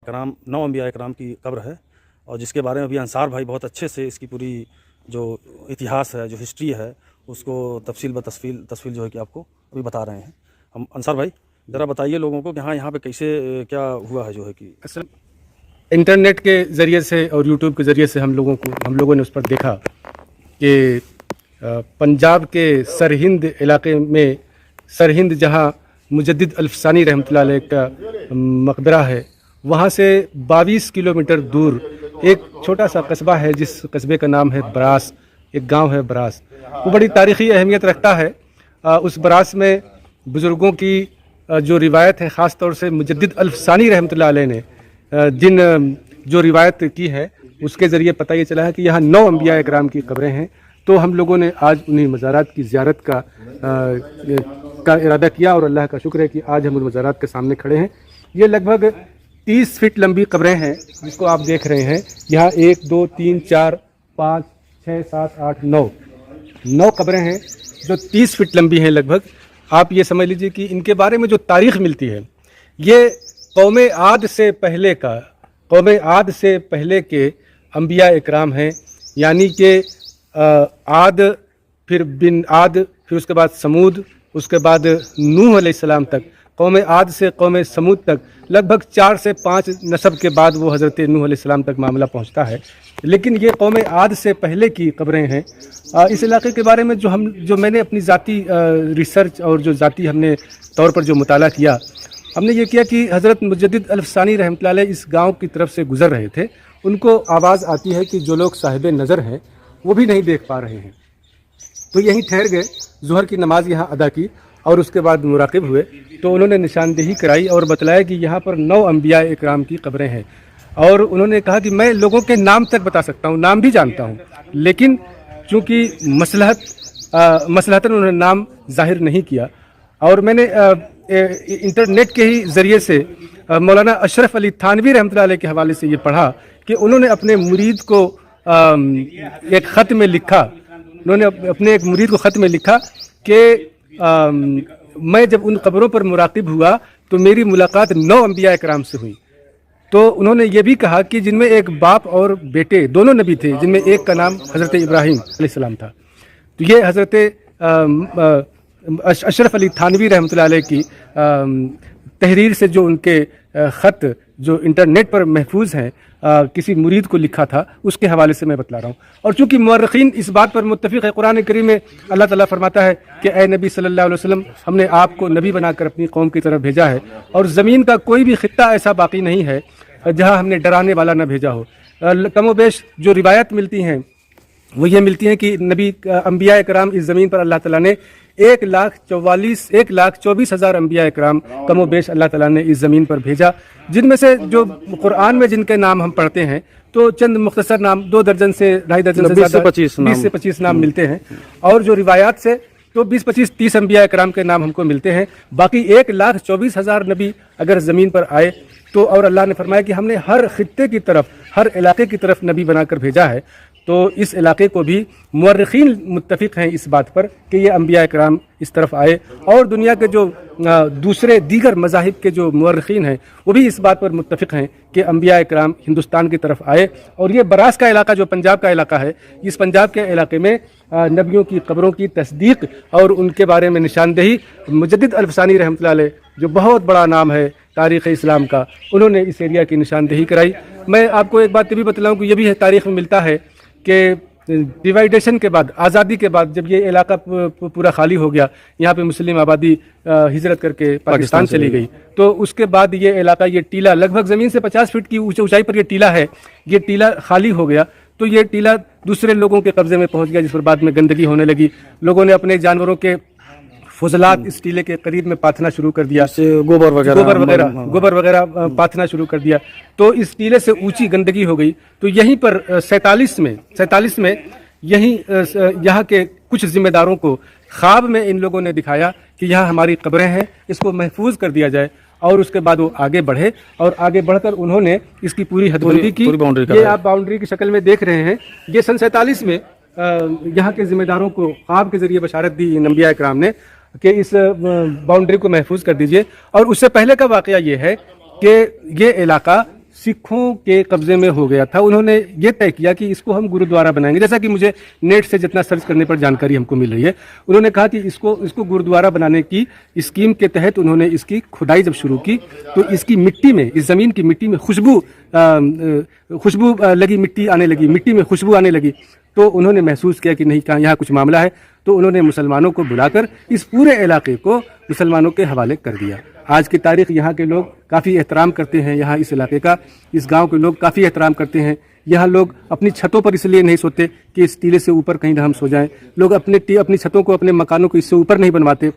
کرام 9 انبیاء کرام کی قبر ہے، اور جس کے بارے میں ابھی انصار بھائی بہت اچھے سے اس کی پوری جو اتہاس ہے، جو ہسٹری ہے، اس کو تفصیل تفصیل جو ہے کہ آپ کو ابھی بتا رہے ہیں. ہم انصار بھائی ذرا بتائیے لوگوں کو کہ ہاں یہاں پہ کیسے کیا ہوا ہے جو ہے کہ انٹرنیٹ کے ذریعے سے اور یوٹیوب کے ذریعے سے ہم لوگوں نے اس پر دیکھا کہ پنجاب کے سرہند علاقے میں سرہند جہاں مجدد الفسانی رحمۃ اللہ علیہ کا مقبرہ ہے، وہاں سے 22 کلومیٹر دور ایک چھوٹا سا قصبہ ہے جس قصبے کا نام ہے براس، ایک گاؤں ہے براس. وہ بڑی تاریخی اہمیت رکھتا ہے. اس براس میں بزرگوں کی جو روایت ہے، خاص طور سے مجدد الفسانی رحمۃ اللہ علیہ نے جو روایت کی ہے، اس کے ذریعے پتہ یہ چلا ہے کہ یہاں 9 انبیاء اکرام کی قبریں ہیں. تو ہم لوگوں نے آج انہیں مزارات کی زیارت کا ارادہ کیا، اور اللہ کا شکر ہے کہ آج ہم ان مزارات کے سامنے کھڑے ہیں. یہ لگ بھگ 30 فٹ لمبی قبریں ہیں جس کو آپ دیکھ رہے ہیں. یہاں 1 2 3 4 5 6 7 8 9 قبریں ہیں جو 30 فٹ لمبی ہیں لگ بھگ. آپ یہ سمجھ لیجئے کہ ان کے بارے میں جو تاریخ ملتی ہے، یہ قوم عاد سے پہلے کے انبیاء اکرام ہیں. یعنی کہ عاد، پھر بن عاد، پھر اس کے بعد سمود، اس کے بعد نوح علیہ السلام تک، قوم عاد سے قوم سمود تک لگ بھگ 4 سے 5 نسب کے بعد وہ حضرت نوح علیہ السلام تک معاملہ پہنچتا ہے. لیکن یہ قوم عاد سے پہلے کی قبریں ہیں. اس علاقے کے بارے میں جو میں نے اپنی ذاتی ریسرچ اور جو ذاتی ہم نے طور پر جو مطالعہ کیا، ہم نے یہ کیا کہ حضرت مجدد الفسانی رحمۃ اللہ علیہ اس گاؤں کی طرف سے گزر رہے تھے. ان کو آواز آتی ہے کہ جو لوگ صاحب نظر ہیں وہ بھی نہیں دیکھ پا رہے ہیں. تو یہیں ٹھہر گئے، ظہر کی نماز یہاں ادا کی، اور اس کے بعد مراقب ہوئے. تو انہوں نے نشاندہی کرائی اور بتلایا کہ یہاں پر 9 انبیاء اکرام کی قبریں ہیں. اور انہوں نے کہا کہ میں لوگوں کے نام تک بتا سکتا ہوں، نام بھی جانتا ہوں، لیکن چونکہ مصلحتاً انہوں نے نام ظاہر نہیں کیا. اور میں نے انٹرنیٹ کے ہی ذریعے سے مولانا اشرف علی تھانوی رحمۃ اللہ علیہ کے حوالے سے یہ پڑھا کہ انہوں نے اپنے مرید کو ایک خط میں لکھا. انہوں نے اپنے ایک مرید کو خط میں لکھا کہ میں جب ان قبروں پر مراقب ہوا تو میری ملاقات 9 انبیاء اکرام سے ہوئی. تو انہوں نے یہ بھی کہا کہ جن میں ایک باپ اور بیٹے دونوں نبی تھے، جن میں ایک کا نام حضرت ابراہیم علیہ السلام تھا. تو یہ حضرت اشرف علی تھانوی رحمۃ اللہ علیہ کی تحریر سے جو ان کے خط جو انٹرنیٹ پر محفوظ ہیں، کسی مرید کو لکھا تھا، اس کے حوالے سے میں بتلا رہا ہوں. اور چونکہ مورخین اس بات پر متفق ہے، قرآن کریم میں اللہ تعالیٰ فرماتا ہے کہ اے نبی صلی اللہ علیہ وسلم، ہم نے آپ کو نبی بنا کر اپنی قوم کی طرف بھیجا ہے، اور زمین کا کوئی بھی خطہ ایسا باقی نہیں ہے جہاں ہم نے ڈرانے والا نہ بھیجا ہو. کم و بیش جو روایت ملتی ہیں وہ یہ ملتی ہیں کہ انبیاء اکرام اس زمین پر اللہ تعالیٰ نے 1,24,000 انبیاء اکرام کم و بیش اللہ تعالیٰ نے اس زمین پر بھیجا، جن میں سے جو قرآن میں جن کے نام ہم پڑھتے ہیں تو چند مختصر نام 2 درجن سے 2.5 درجن سے زیادہ 20 سے 25 نام ملتے ہیں. اور جو روایات سے تو 20-25-30 انبیاء اکرام کے نام ہم کو ملتے ہیں. باقی 1,24,000 نبی اگر زمین پر آئے تو، اور اللہ نے فرمایا کہ ہم نے ہر خطے کی طرف، ہر علاقے کی طرف نبی بنا کر بھیجا ہے. تو اس علاقے کو بھی مورخین متفق ہیں اس بات پر کہ یہ انبیاء اکرام اس طرف آئے. اور دنیا کے جو دیگر مذاہب کے جو مورخین ہیں وہ بھی اس بات پر متفق ہیں کہ انبیاء اکرام ہندوستان کی طرف آئے. اور یہ براس کا علاقہ جو پنجاب کا علاقہ ہے، اس پنجاب کے علاقے میں نبیوں کی قبروں کی تصدیق اور ان کے بارے میں نشاندہی مجدد الفسانی رحمۃ اللہ علیہ، جو بہت بڑا نام ہے تاریخ اسلام کا، انہوں نے اس ایریا کی نشاندہی کرائی. میں آپ کو ایک بات یہ بھی بتلاؤں کہ یہ بھی تاریخ میں ملتا ہے کہ ڈیوائیڈیشن کے بعد، آزادی کے بعد، جب یہ علاقہ پورا خالی ہو گیا، یہاں پہ مسلم آبادی ہجرت کر کے پاکستان چلی گئی، تو اس کے بعد یہ علاقہ، یہ ٹیلہ لگ بھگ زمین سے 50 فٹ کی اونچائی پر یہ ٹیلہ ہے، یہ ٹیلہ خالی ہو گیا. تو یہ ٹیلہ دوسرے لوگوں کے قبضے میں پہنچ گیا، جس پر بعد میں گندگی ہونے لگی. لوگوں نے اپنے جانوروں کے فضلات اس ٹیلے کے قریب میں پاتھنا شروع کر دیا، گوبر وغیرہ پاتھنا شروع کر دیا. تو اس ٹیلے سے اونچی گندگی ہو گئی. تو یہیں پر 47 میں یہاں کے کچھ ذمہ داروں کو خواب میں ان لوگوں نے دکھایا کہ یہاں ہماری قبریں ہیں، اس کو محفوظ کر دیا جائے. اور اس کے بعد وہ آگے بڑھے، اور آگے بڑھ کر انہوں نے اس کی پوری حد بندی کی. یہ آپ باؤنڈری کی شکل میں دیکھ رہے ہیں. یہ سن 47 میں یہاں کے ذمہ داروں کو خواب کے ذریعے بشارت دی انبیاء اکرام نے کہ اس باؤنڈری کو محفوظ کر دیجئے. اور اس سے پہلے کا واقعہ یہ ہے کہ یہ علاقہ सिखों के कब्जे में हो गया था, उन्होंने ये तय किया कि इसको हम गुरुद्वारा बनाएंगे। जैसा कि मुझे नेट से जितना सर्च करने पर जानकारी हमको मिल रही है, उन्होंने कहा कि इसको गुरुद्वारा बनाने की स्कीम के तहत उन्होंने इसकी खुदाई जब शुरू की तो इसकी मिट्टी में, इस ज़मीन की मिट्टी में खुशबू लगी, मिट्टी में खुशबू आने लगी। तो उन्होंने महसूस किया कि नहीं, कहाँ यहाँ कुछ मामला है। तो उन्होंने मुसलमानों को बुलाकर इस पूरे इलाके को मुसलमानों के हवाले कर दिया। आज की तारीख यहाँ के लोग काफ़ी एहतराम करते हैं, यहाँ इस इलाके का, इस गांव के लोग काफ़ी एहतराम करते हैं। यहाँ लोग अपनी छतों पर इसलिए नहीं सोते कि इस टीले से ऊपर कहीं हम सो जाएं। लोग अपनी छतों को, अपने मकानों को इससे ऊपर नहीं बनवाते,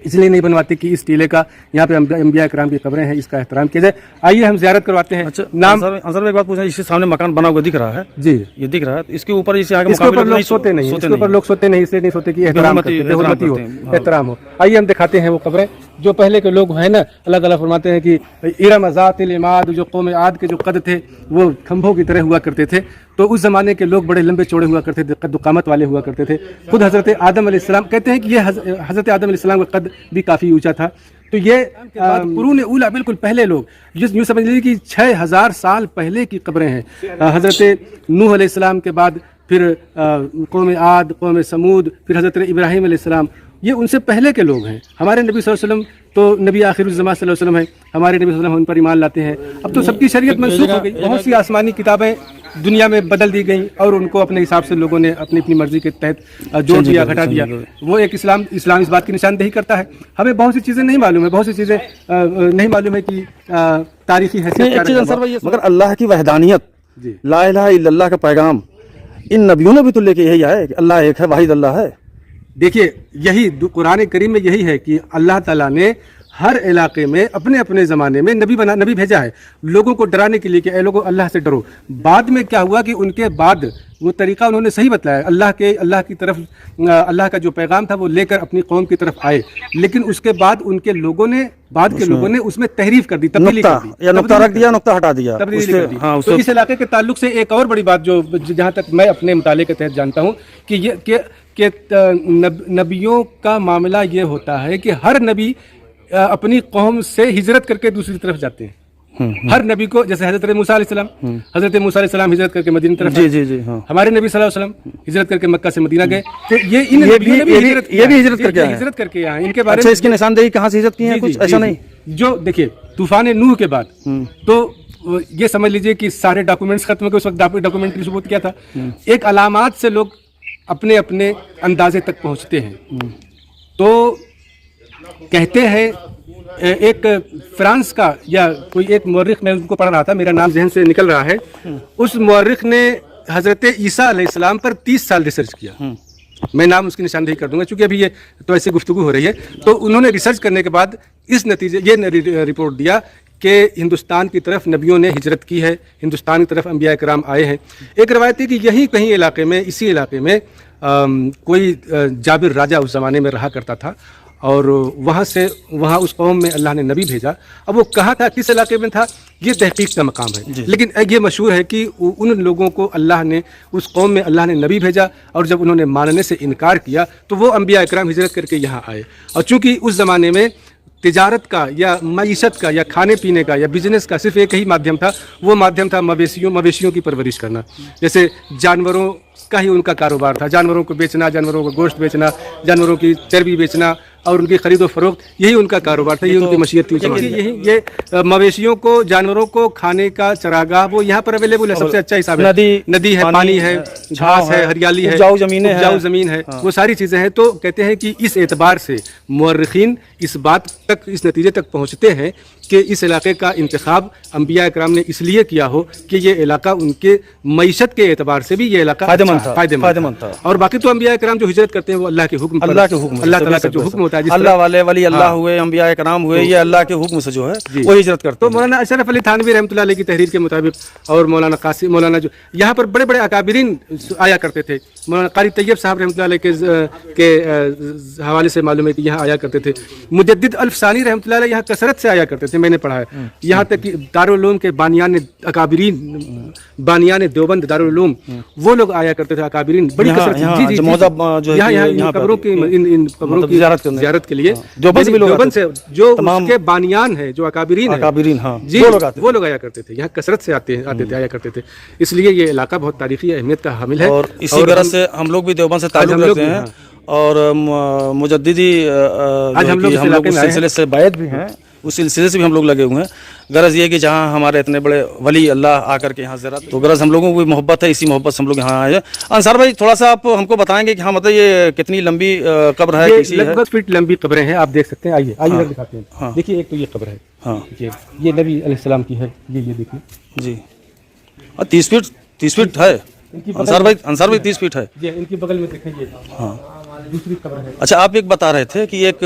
इसलिए नहीं बनवाते कि इस टीले का, यहाँ पे अंबिया किराम की कब्रें हैं, इसका एहतराम किया जाए। आइए हम ज़ियारत करवाते हैं। अच्छा, नाम अंसर में एक बात पूछना, इसके सामने मकान बना हुआ दिख रहा है जी, ये दिख रहा है, इसके ऊपर इसके ऊपर लोग सोते नहीं, इसके ऊपर लोग सोते नहीं, इसलिए नहीं सोते कि एहतराम करते, हुर्मती हो, एहतराम हो। आइए हम दिखाते हैं वो कब्रें जो पहले के लोग हैं ना, अलग अलग फरमाते हैं कि इरम ज़ातिल इमाद, जो कौम आद के जो कद थे वो खंभों की तरह हुआ करते थे। तो उस ज़माने के लोग बड़े लंबे चौड़े हुआ करते थे, कद कामत वाले हुआ करते थे। खुद हज़रत आदम अलैहिस्सलाम कहते हैं कि ये हज़रत आदम अलैहिस्सलाम का कद भी काफ़ी ऊंचा था। तो ये कुरून उला, बिल्कुल पहले लोग, यूँ समझ लीजिए कि 6000 साल पहले की कब्रें हैं। हज़रत नूह अलैहिस्सलाम के बाद फिर कौम आद, कौम समूद, फिर हज़रत इब्राहीम अलैहिस्सलाम, ये उनसे पहले के लोग हैं। हमारे नबी सल्लल्लाहु अलैहि वसल्लम तो नबी आखिरुज़्ज़मान सल्लल्लाहु अलैहि वसल्लम हैं, हमारे नबी सल्लल्लाहु अलैहि वसल्लम उन पर ईमान लाते हैं। अब तो सबकी शरीयत मनसूख हो गई, बहुत सी आसमानी किताबें दुनिया में बदल दी गई और उनको अपने हिसाब से लोगों ने अपनी अपनी मर्जी के तहत जोड़ दिया, घटा दिया। वो एक इस्लाम इस बात की निशानदेही करता है। हमें बहुत सी चीज़ें नहीं मालूम है, बहुत सी चीज़ें नहीं मालूम है कि तारीखी हैसियत, मगर अल्लाह की वहदानियत, ला इलाहा इल्लल्लाह का पैगाम इन नबियों ने भी तो लेके यही आया कि अल्लाह एक है, वाहिद अल्लाह है। देखिए, यही कुरान करीम में यही है कि अल्लाह ताला ने हर इलाके में अपने अपने ज़माने में नबी भेजा है, लोगों को डराने के लिए कि ऐ लोगों अल्लाह से डरो। बाद में क्या हुआ कि उनके बाद वो तरीक़ा उन्होंने सही बतलाया, अल्लाह की तरफ, अल्लाह का जो पैगाम था वो लेकर अपनी कौम की तरफ आए। लेकिन उसके बाद उनके लोगों ने, बाद के लोगों ने उसमें तहरीफ कर दी, तब्दीली कर दी, नुक्ता रख दिया, नुक्ता हटा दिया, तब्दीली कर दी। तो इस इलाके के ताल्लुक से एक और बड़ी बात जो जहाँ तक मैं अपने मुताले के तहत जानता हूँ कि नबियों का मामला ये होता है कि हर नबी अपनी कौम से हिजरत करके दूसरी तरफ जाते हैं। हर नबी को, जैसे हजरत मूसा अलैहिस्सलाम हिजरत करके मदीना तरफ, जी, हमारे नबी सल्लल्लाहु अलैहि वसल्लम हिजरत करके मक्का से मदीना गए। तो ये भी हिजरत करके आए। इनके बारे में इसकी निशानदेही कहाँ से हिजरत की है, कुछ ऐसा नहीं। जो देखिए, तूफान नूह के बाद तो ये समझ लीजिए कि सारे डॉक्यूमेंट्स खत्म हो गए। उस वक्त डॉक्यूमेंट सबूत क्या था, एक अलामात से लोग अपने अपने अंदाजे तक पहुंचते हैं। तो कहते हैं, एक फ्रांस का या कोई एक मौर्रिख, मैं उनको पढ़ रहा था, मेरा नाम जहन से निकल रहा है, उस मौर्रिख ने हज़रत ईसा अलैहिस्सलाम पर 30 साल रिसर्च किया। मैं नाम उसकी निशानदेही कर दूंगा क्योंकि अभी ये तो ऐसी गुफ्तगू हो रही है। तो उन्होंने रिसर्च करने के बाद इस नतीजे ये रिपोर्ट दिया कि हिंदुस्तान की तरफ नबियों ने हिजरत की है, हिंदुस्तान की तरफ अंबिया किराम आए हैं। एक रवायत है कि यही कहीं इलाके में, इसी इलाके में कोई जाबिर राजा उस ज़माने में रहा करता था और वहाँ उस कौम में अल्लाह ने नबी भेजा। अब वो कहाँ था, किस इलाके में था, ये तहकीक का मकाम है। लेकिन ये मशहूर है कि उन लोगों को अल्लाह ने, उस कौम में अल्लाह ने नबी भेजा और जब उन्होंने मानने से इनकार किया तो वो अंबिया इकराम हिजरत करके यहाँ आए। और चूँकि उस ज़माने में तिजारत का या मईशत का या खाने पीने का या बिजनेस का सिर्फ एक ही माध्यम था, वो माध्यम था मवेशियों की परवरिश करना। जैसे जानवरों का ही उनका कारोबार था, जानवरों को बेचना, जानवरों का गोश्त बेचना, जानवरों की चर्बी बेचना और उनकी खरीद व फरोख्त, यही उनका कारोबार था, यही उनकी मशीयत थी। यही ये मवेशियों को, जानवरों को खाने का चरागाह वो यहाँ पर अवेलेबल है। सबसे अच्छा हिसाब है, नदी है, पानी है, घास है, हरियाली है, उपजाऊ ज़मीन है, वो सारी चीज़ें हैं। तो कहते हैं कि इस एतबार से मुअर्रिखीन इस बात तक, इस नतीजे तक पहुँचते हैं कि इस इलाके का इंतखाब अंबिया इकराम ने इसलिए किया हो कि ये इलाका उनके मईशत के एतबार से भी ये इलाका फायदेमंद था। और बाकी तो अंबिया इकराम जो हिजरत करते हैं वो अल्लाह के हुक्म, अल्लाह ताला का जो हुक्म होता है, अल्लाह वाले वली अल्लाह हुए, अंबिया इकराम हुए, ये अल्लाह के हुक्म से जो है वो हिजरत करते। तो मौलाना अशरफ अली थानवी रहमतुल्लाह अलैह की तहरीर के मुताबिक और मौलाना जो यहाँ पर बड़े बड़े अकाबिरीन आया करते थे, मौलाना कारी तैयब साहब रहमतुल्लाह अलैह के हवाले से मालूम है कि यहाँ आया करते थे। मुजद्दिद अल्फसानी रहमतुल्लाह अलैह यहाँ कसरत से आया करते थे। जैसे मैंने पढ़ा है, यहाँ तक कि दारुल उलूम के बानियान देवबंद दारुल उलूम वो लोग आया करते थे, अकाबिरीन बड़ी कसरत से। जी जी यहाँ कब्रों की इन कब्रों की ज़ियारत के लिए देवबंद से जो उसके बानियान है, जो अकाबिरीन है, जी वो लोग आया करते थे, यहाँ कसरत से आते थे, आया करते थे। इसलिए ये इलाका बहुत तारीखी अहमियत का हामिल है। और इसी गरज से हम लोग भी देवबंद से ताल्लुक़ रखते हैं और मुजद्दिदी आज हम लोग उस सिलसिले से बैत भी हैं, उस सिलसिले से भी हम लोग लगे हुए हैं। गरज ये है कि जहाँ हमारे इतने बड़े वली अल्लाह आकर के यहाँ ज़रा, तो गरज हम लोगों को भी मोहब्बत है, इसी मोहब्बत से हम लोग यहाँ आए हैं। अंसार भाई थोड़ा सा आप हमको बताएंगे कि हाँ मतलब ये कितनी लंबी कब्र है? ये लगभग फीट लंबी कब्रें हैं, आप देख सकते हैं। आइए आइए दिखाते हैं। देखिए एक तो ये कब्र है, हाँ ये नबी अलैहिस्सलाम की है, ये देखिए जी। 30 फीट है अंसार भाई 30 फीट है। ये इनकी बगल में देखें, ये हाँ दूसरी कब्र है। अच्छा, आप एक बता रहे थे कि एक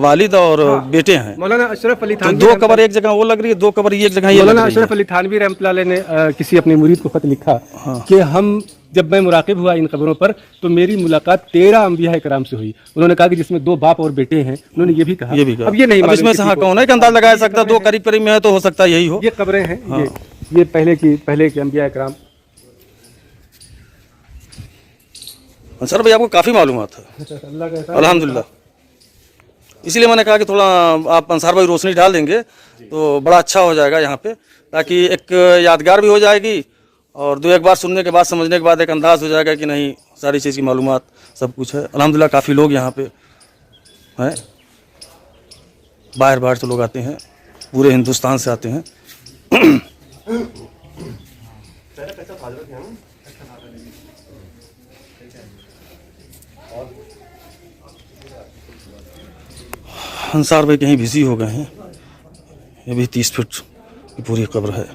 वालिद और बेटे हैं, मौलाना अशरफ अली तो थानवी, दो कब्र एक जगह वो लग रही है, दो कब्र ये एक जगह ये लग मौलाना रही है। अशरफ अली थानवी रहमतुल्लाह अलैह ने किसी अपने मुरीद को खत लिखा कि जब मैं मुराकिब हुआ इन कब्रों पर तो मेरी मुलाकात 13 अंबिया कराम से हुई। उन्होंने कहा कि जिसमें 2 बाप और बेटे हैं, उन्होंने ये भी कहा। अब ये नहीं, इसमें से हाँ कौन है कि अंदाज लगाया सकता, 2 करीब करीब में है तो हो सकता है यही हो। ये कब्रें हैं, ये पहले के अंबिया कराम। सर भाई आपको काफ़ी मालूमात है अल्हम्दुलिल्लाह, इसीलिए मैंने कहा कि थोड़ा आप अंसार भाई रोशनी डाल देंगे तो बड़ा अच्छा हो जाएगा यहाँ पे, ताकि एक यादगार भी हो जाएगी और 2-1 बार सुनने के बाद समझने के बाद एक अंदाज़ हो जाएगा कि नहीं सारी चीज़ की मालूमात सब कुछ है। अल्हम्दुलिल्लाह काफ़ी लोग यहाँ पे हैं, बाहर से लोग आते हैं, पूरे हिंदुस्तान से आते हैं। अंसार भाई कहीं बिजी हो गए हैं, ये भी 30 फीट की पूरी कब्र है।